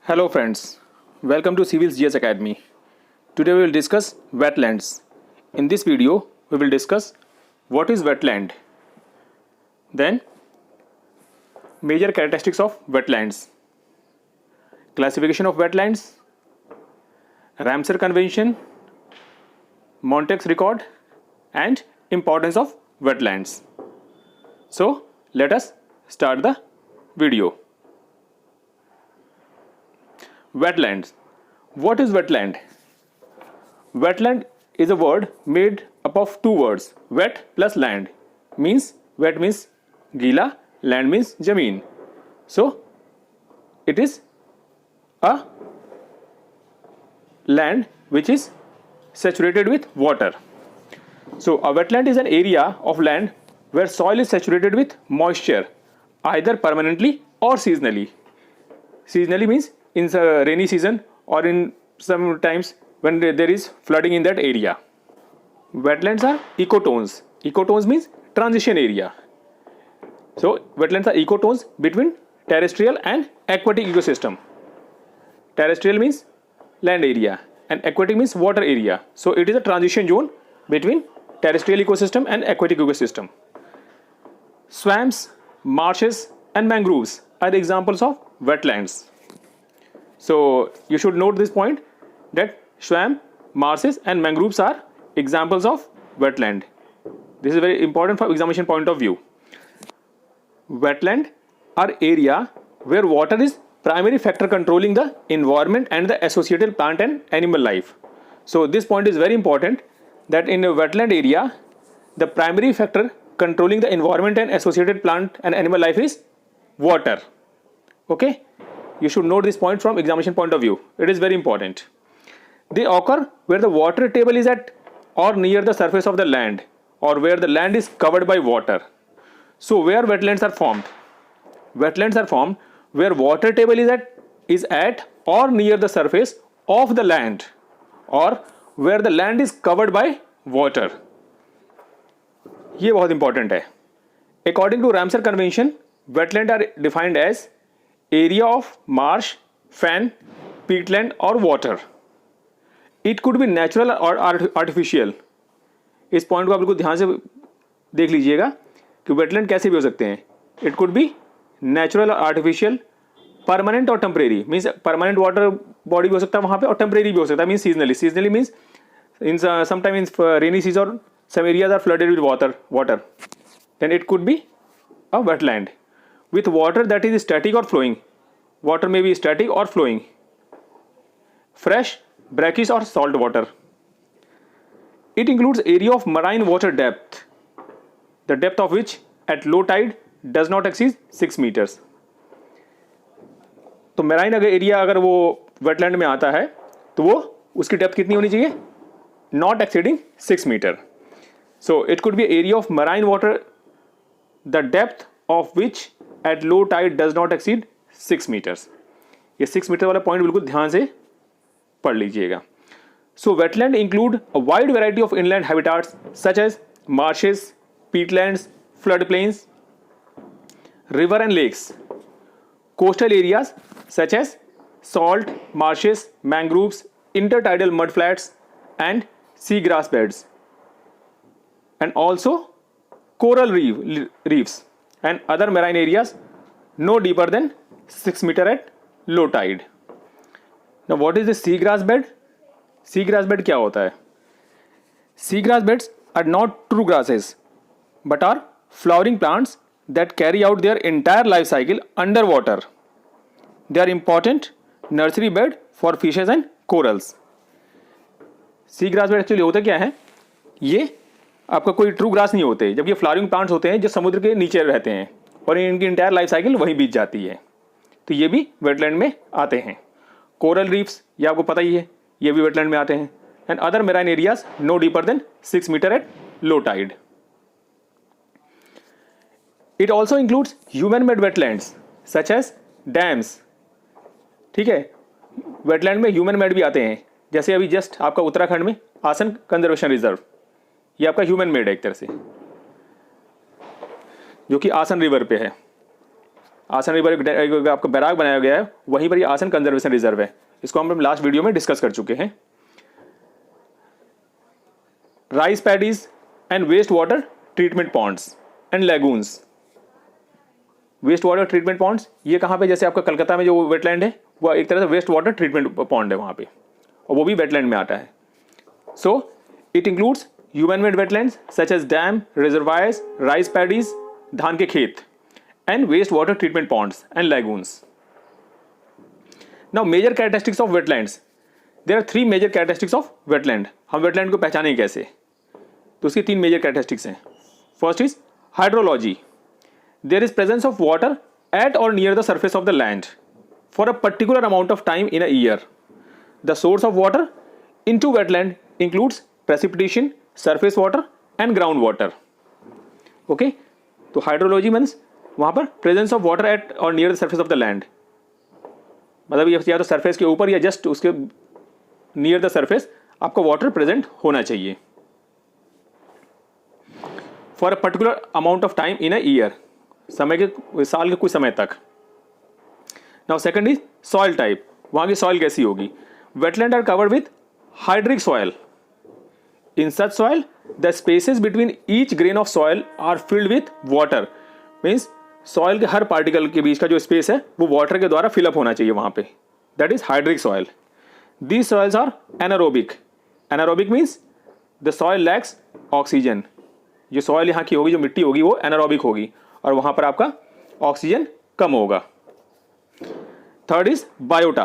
Hello friends, welcome to Civil's GS Academy. Today we will discuss wetlands. In this video, we will discuss what is wetland, then major characteristics of wetlands, classification of wetlands, Ramsar Convention, Montague's record, and importance of wetlands. So let us start the video. Wetlands. What is wetland? Wetland is a word made up of two words, wet plus land. Wet means gila, land means jameen. So it is a land which is saturated with water. So a wetland is an area of land where soil is saturated with moisture, either permanently or seasonally. Seasonally means in the rainy season or in some times when there is flooding in that area. Wetlands are ecotones. Ecotones means transition area. So wetlands are ecotones between terrestrial and aquatic ecosystem. Terrestrial means land area and aquatic means water area. So it is a transition zone between terrestrial ecosystem and aquatic ecosystem. Swamps, marshes and mangroves are the examples of wetlands. So you should note this point that swamp, marshes and mangroves are examples of wetland. This is very important from examination point of view. Wetland are area where water is primary factor controlling the environment and the associated plant and animal life. So this point is very important that in a wetland area, the primary factor controlling the environment and associated plant and animal life is water. Okay? You should note this point from examination point of view. It is very important. They occur where the water table is at or near the surface of the land or where the land is covered by water. So where wetlands are formed? Wetlands are formed where water table is at or near the surface of the land or where the land is covered by water. ये बहुत important है. According to Ramsar Convention, wetlands are defined as area of marsh, fen, peatland or water. It could be natural or artificial. इस point को आप लोग ध्यान से देख लीजिएगा कि वेटलैंड कैसे भी हो सकते हैं. इट कुड बी नेचुरल और आर्टिफिशियल, परमानेंट और temporary. Means permanent water body भी हो सकता है वहाँ पे और टेम्परेरी भी हो सकता है. Means seasonally means in sometime in rainy season और some areas are flooded with water. Then it could be a wetland with water that is static or flowing. Water may be static or flowing. Fresh, brackish or salt water. It includes area of marine water depth, the depth of which at low tide does not exceed 6 meters. तो marine अगर area अगर वो wetland में आता है तो वो उसकी डेप्थ कितनी होनी चाहिए? Not exceeding 6 metre. So it could be area of marine water, the depth of which at low tide does not exceed 6 meters. ये 6 मीटर वाला पॉइंट बिल्कुल ध्यान से पढ़ लीजिएगा. So wetland include a wide variety of inland habitats such as marshes, peatlands, floodplains, river and lakes. Coastal areas such as salt marshes, mangroves, intertidal mudflats and seagrass beds. And also coral reefs and other marine areas no deeper than 6 meters at low tide. Now what is the seagrass bed? Seagrass bed क्या होता है? Seagrass beds are not true grasses but are flowering plants that carry out their entire life cycle underwater. They are important nursery bed for fishes and corals. Seagrass bed actually होता क्या है? ये आपका कोई true grass नहीं होते, जबकि flowering plants होते हैं जो समुद्र के नीचे रहते हैं और इनकी इंटायर लाइफ साइकिल वहीं बीत जाती है. तो ये भी वेटलैंड में आते हैं. कोरल रीफ्स ये आपको पता ही है, ये भी वेटलैंड में आते हैं. And other marine areas no deeper than 6 metre at low tide. It also includes human made wetlands such as dams. ठीक है, वेटलैंड में ह्यूमन मेड भी आते हैं. जैसे अभी जस्ट आपका उत्तराखंड में आसन कंजर्वेशन रिजर्व, ये आपका ह्यूमन मेड है एक तरह से, जो कि आसन रिवर पे है. आसन रिवर आपका बैराग बनाया गया है, वहीं पर ये आसन कंजर्वेशन रिजर्व है। इसको हम लास्ट वीडियो में डिस्कस कर चुके हैं। Rice paddies and waste water treatment ponds and lagoons. Waste water treatment ponds ये कहाँ पे, जैसे आपका कलकत्ता में जो वेटलैंड है वो एक तरह से वेस्ट वाटर ट्रीटमेंट पॉन्ड है वहाँ पे, और वो भी वेटलैंड में आता है। So it includes human made wetlands such as dam, reservoirs, rice paddies, धान के खेत, and wastewater treatment ponds and lagoons. Now major characteristics of wetlands. There are three major characteristics of wetland. हम wetland को पहचाने कैसे, तो उसकी तीन major characteristics हैं। First is hydrology. There is presence of water at or near the surface of the land for a particular amount of time in a year. The source of water into wetland includes precipitation, surface water and groundwater. Okay, तो hydrology means वहाँ पर presence of water at और near the surface of the land, मतलब ये या तो surface के ऊपर या जस्ट उसके नियर द सरफेस आपको वाटर प्रेजेंट होना चाहिए for a particular amount of time in a year, समय के साल के कुछ समय तक। Now second is soil type. वहाँ की सॉइल कैसी होगी? Wetland are covered with hydric soil. In such soil the spaces between each grain of soil are filled with water. Means soil के हर पार्टिकल के बीच का जो स्पेस है वो वाटर के द्वारा फिलअप होना चाहिए वहां पे, that is hydric soil. These soils are anaerobic. Anaerobic means the soil lacks oxygen. जो सॉइल यहाँ की होगी, जो मिट्टी होगी वो एनारोबिक होगी और वहां पर आपका ऑक्सीजन कम होगा। Third is biota.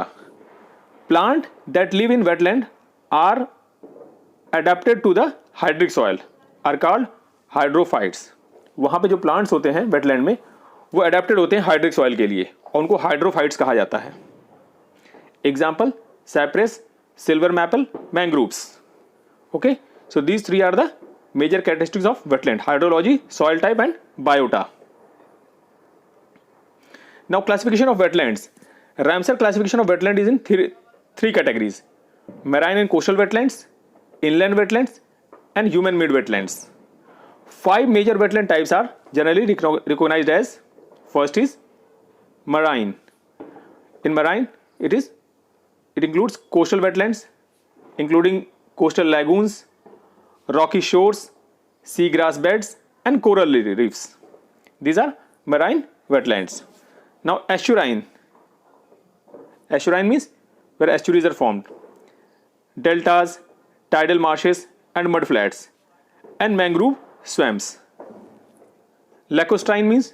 Plant that live in wetland are adapted to the hydric soil are called hydrophytes. वहां पे जो प्लांट्स होते हैं वेटलैंड में वो अडेप्टेड होते हैं हाइड्रिक सॉइल के लिए और उनको हाइड्रोफाइट्स कहा जाता है। Example cypress, silver maple, mangroves. Okay, so these three are the major characteristics of wetland: hydrology, soil type and biota. Now classification of wetlands. Ramsar classification of wetland is in three categories: marine and coastal wetlands, inland wetlands and human made wetlands. 5 major wetland types are generally recognized as: first is marine. In marine it includes coastal wetlands including coastal lagoons, rocky shores, seagrass beds and coral reefs. These are marine wetlands. Now estuarine means where estuaries are formed: deltas, tidal marshes and mudflats, and mangrove swamps. Lacustrine means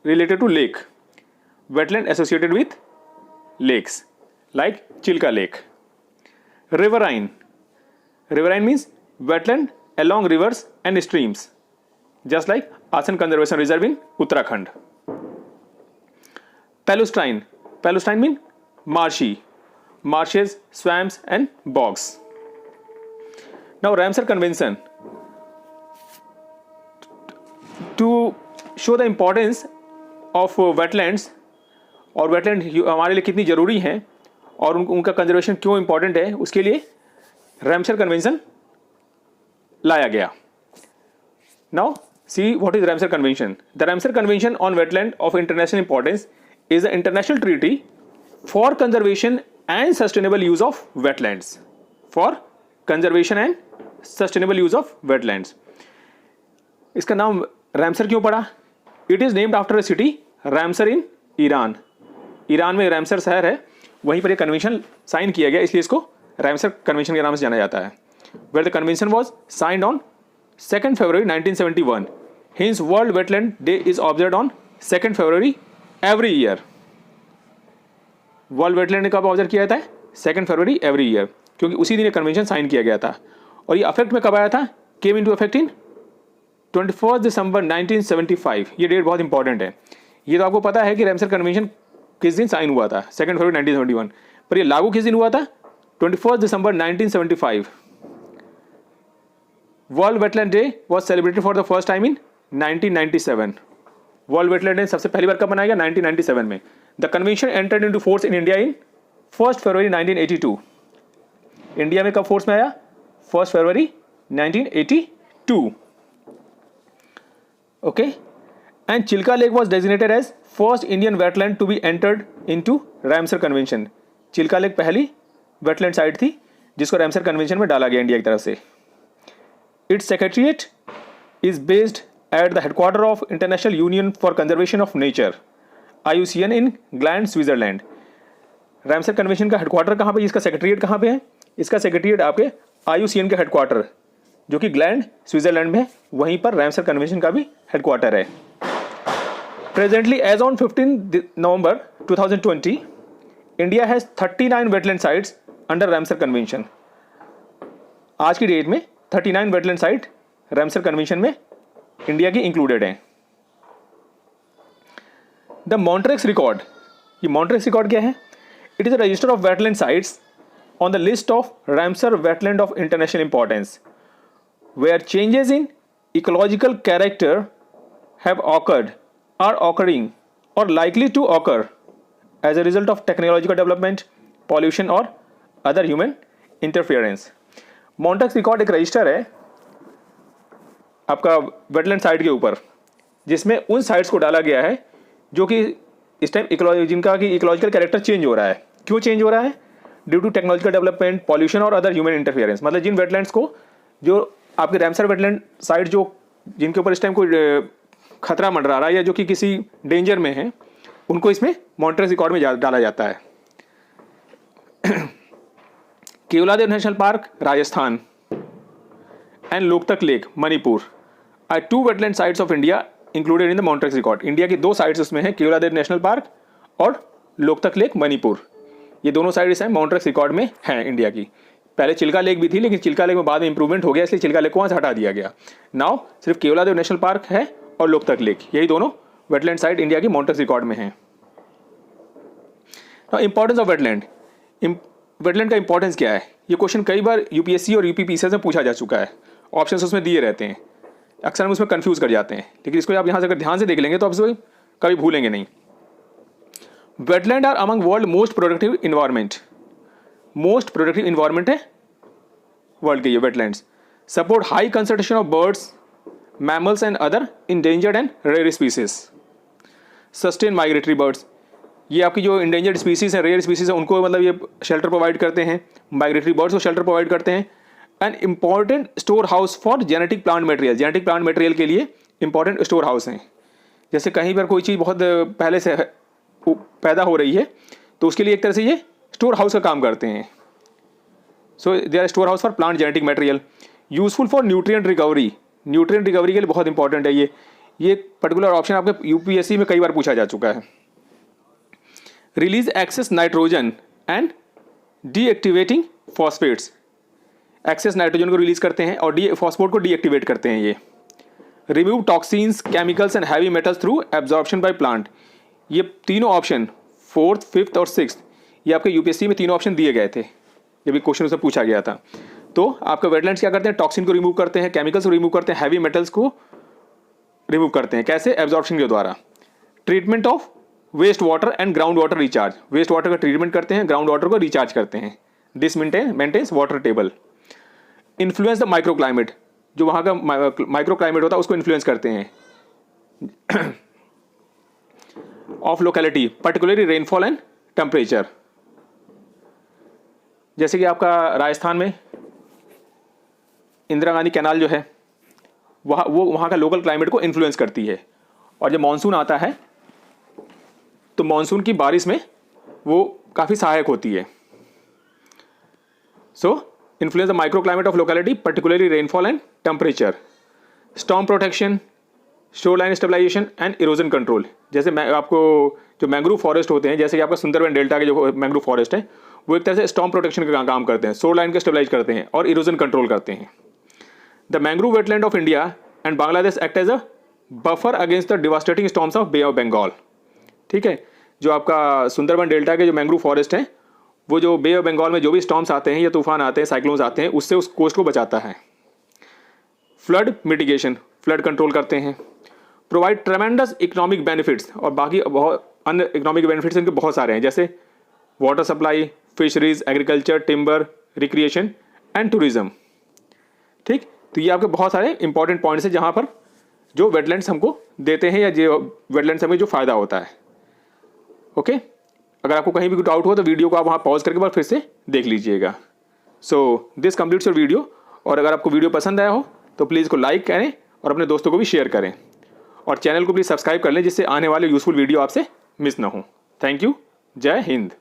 related to lake, wetland associated with lakes like Chilka Lake. Riverine means wetland along rivers and streams, just like Asan Conservation Reserve in Uttarakhand. Palustrine means marshes, swamps and bogs. Now Ramsar Convention, to show the importance of wetlands और wetland हमारे लिए कितनी ज़रूरी हैं और उनका conservation क्यों important है, उसके लिए रैमसर कन्वेंशन लाया गया। Now see what is Ramsar Convention. The Ramsar Convention on Wetland of International Importance is an international treaty for conservation and sustainable use of wetlands. For conservation and sustainable use of wetlands. इसका नाम Ramsar क्यों पड़ा? It is named after a city Ramsar in Iran. Iran में Ramsar शहर है, वहीं पर यह कन्वेंशन साइन किया गया, इसलिए इसको रैमसर कन्वेंशन के नाम से जाना जाता है। Where the convention was signed on 2 February 1971. Hence world wetland day is observed on 2 February every year. World wetland कब ऑब्जर्व किया जाता है? 2 फरवरी एवरी ईयर, क्योंकि उसी दिन कन्वेंशन साइन किया गया था। और ये अफेक्ट में कब आया था? केम इनटू इफेक्ट इन 21 दिसंबर 1975। ये डेट बहुत इंपॉर्टेंट है। ये तो आपको पता है कि रैमसर कन्वेंशन किस दिन साइन हुआ था, 2 फरवरी 1971, पर ये लागू किस दिन हुआ था? 21 दिसंबर 1975। World wetland day was celebrated for the first time in 1997। World wetland day सबसे पहली बार कब मनाया गया? 1997 में। The convention entered into force in India in 1 February 1982। India में कब फोर्स में आया? 1 फरवरी 1982। Okay, and Chilka Lake was designated as first Indian wetland to be entered into Ramsar convention. Chilka lake पहली वेटलैंड साइट थी जिसको रामसर कन्वेंशन में डाला गया इंडिया की तरफ से। It's secretariat is based at the headquarter of international union for conservation of nature IUCN in gland, Switzerland. Ramsar convention का हेडक्वार्टर कहाँ पे, इसका सेक्रेटरीट कहाँ पे है? इसका सेक्रेटरीट आपके IUCN के हेडक्वार्टर जो कि ग्लैंड, स्विट्जरलैंड में है, वहीं पर रामसर कन्वेंशन का भी हेडक्वार्टर है। Presently as on 15 November 2020 India has 39 wetland sites under Ramsar convention. आज की डेट में 39 वेटलैंड साइट रामसर कन्वेंशन में इंडिया की इंक्लूडेड हैं। द मॉन्ट्रेक्स रिकॉर्ड, ये मॉन्ट्रेक्स रिकॉर्ड क्या है? It is a register of wetland sites on the list of Ramsar wetland of international importance where changes in ecological character have occurred, are occurring or likely to occur as a result of technological development, pollution or other human interference। Montreux record एक register है आपका wetland site के ऊपर, जिसमें उन sites को डाला गया है जो कि इस टाइम जिनका कि इकोलॉजिकल कैरेक्टर चेंज हो रहा है। क्यों चेंज हो रहा है? Due to technological development, pollution और अदर ह्यूमन इंटरफियरेंस। मतलब जिन वेटलैंड्स को, जो आपके रामसर वेटलैंड साइट जो जिनके ऊपर इस टाइम कोई खतरा मंडरा रहा है या जो कि किसी डेंजर में है, उनको इसमें मॉन्ट्रेक्स रिकॉर्ड में डाला जाता है। Keoladeo national park Rajasthan and Loktak lake Manipur are 2 wetland sites of India included in the Montreux record. India की 2 साइट्स उसमें हैं, केवलादेव नेशनल पार्क और लोकतक लेक मणिपुर। ये दोनों साइट्स हैं मॉन्ट्रेक्स रिकॉर्ड में हैं इंडिया की। पहले चिल्का लेक भी थी, लेकिन चिल्का लेक में बाद में इंप्रूवमेंट हो गया, इसलिए चिल्का लेक को वहाँ से हटा दिया गया। नाउ सिर्फ केवलादेव नेशनल पार्क है और लोकतक लेक, यही दोनों वेटलैंड साइट इंडिया की मॉन्ट्रेक्स रिकॉर्ड में हैं। Now importance of wetland, wetland का इंपॉर्टेंस क्या है? ये क्वेश्चन कई बार UPSC और UPPCS में पूछा जा चुका है। ऑप्शन उसमें दिए रहते हैं, अक्सर हम उसमें कन्फ्यूज कर जाते हैं, लेकिन इसको आप यहाँ से अगर ध्यान से देख लेंगे तो आप इसको कभी भूलेंगे नहीं। Wetland are among world most productive environment, most productive environment है वर्ल्ड के ये wetlands. Support high concentration of birds, mammals and other endangered and rare species. Sustain migratory birds, ये आपकी जो इंडेंजर्ड स्पीसीज हैं, रेयर स्पीसीज हैं, उनको मतलब ये शेल्टर प्रोवाइड करते हैं। माइग्रेटरी बर्ड्स को शेल्टर प्रोवाइड करते हैं। And important store house for genetic plant material, genetic plant material के लिए इंपॉर्टेंट स्टोर हाउस हैं। जैसे कहीं पर कोई चीज़ बहुत पहले से पैदा हो रही है तो उसके लिए एक तरह से ये स्टोर हाउस का काम करते हैं। So they are store house for plant genetic material. Useful for nutrient recovery, nutrient recovery के लिए बहुत इंपॉर्टेंट है ये पर्टिकुलर ऑप्शन आपके UPSC में कई बार पूछा जा चुका है। Release excess nitrogen and deactivating phosphates, excess nitrogen को रिलीज करते हैं और फॉस्फेट को डीएक्टिवेट करते हैं ये। Remove toxins, chemicals and heavy metals through absorption by plant. ये तीनों ऑप्शन 4th, 5th और 6th ये आपके UPSC में तीनों ऑप्शन दिए गए थे जब ये क्वेश्चन उससे पूछा गया था। तो आपके वेटलैंड्स क्या करते हैं? टॉक्सिन को रिमूव करते हैं, केमिकल्स को रिमूव करते हैं, हैवी मेटल्स को रिमूव करते हैं। कैसे? एब्जॉर्प्शन के द्वारा। Treatment of waste water and ground water recharge, waste water का ट्रीटमेंट करते हैं, ग्राउंड वाटर को रिचार्ज करते हैं। This maintains water table. Influence the micro climate, जो वहाँ का माइक्रो क्लाइमेट होता है उसको इन्फ्लुएंस करते हैं। Of locality, particularly rainfall and temperature. जैसे कि आपका राजस्थान में इंदिरा गांधी कैनाल जो है वहाँ का लोकल क्लाइमेट को इन्फ्लुएंस करती है। और जब मानसून आता है तो मानसून की बारिश में वो काफ़ी सहायक होती है। So influence the micro climate of locality, particularly rainfall and temperature. Storm protection, shore line stabilisation and erosion control. जैसे आपको जो मैंग्रोव फॉरेस्ट होते हैं, जैसे कि आपका सुंदरबन डेल्टा के जो मैंग्रोव फॉरेस्ट है, वो एक तरह से स्टॉर्म प्रोटेक्शन का काम करते हैं, शोर लाइन को स्टेबलाइज करते हैं और इरोजन कंट्रोल करते हैं। The mangrove wetland of India and Bangladesh act as a buffer against the devastating storms of bay of Bengal. ठीक है, जो आपका सुंदरबन डेल्टा के जो मैंग्रोव फॉरेस्ट हैं, वो जो बे ऑफ बंगाल में जो भी स्टॉर्म्स आते हैं या तूफान आते हैं, साइक्लोन्स आते हैं, उससे उस कोस्ट को बचाता है। फ्लड मिटिगेशन, फ्लड कंट्रोल करते हैं। प्रोवाइड ट्रेमेंडस इकोनॉमिक बेनिफिट्स, और बाकी बहुत अन्य इकोनॉमिक बेनिफिट्स इनके बहुत सारे हैं, जैसे water supply, fisheries, agriculture, timber, recreation and tourism. ठीक, तो ये आपके बहुत सारे इंपॉर्टेंट पॉइंट्स हैं जहाँ पर जो वेटलैंड्स हमको देते हैं या जो वेटलैंड्स हमें जो फ़ायदा होता है। ओके, अगर आपको कहीं भी डाउट हो तो वीडियो को आप वहाँ पॉज करके बाद फिर से देख लीजिएगा। So this completes your video. और अगर आपको वीडियो पसंद आया हो तो प्लीज़ को लाइक करें और अपने दोस्तों को भी शेयर करें, और चैनल को प्लीज़ सब्सक्राइब कर लें जिससे आने वाले यूजफुल वीडियो आपसे मिस ना हो। Thank you. जय हिंद।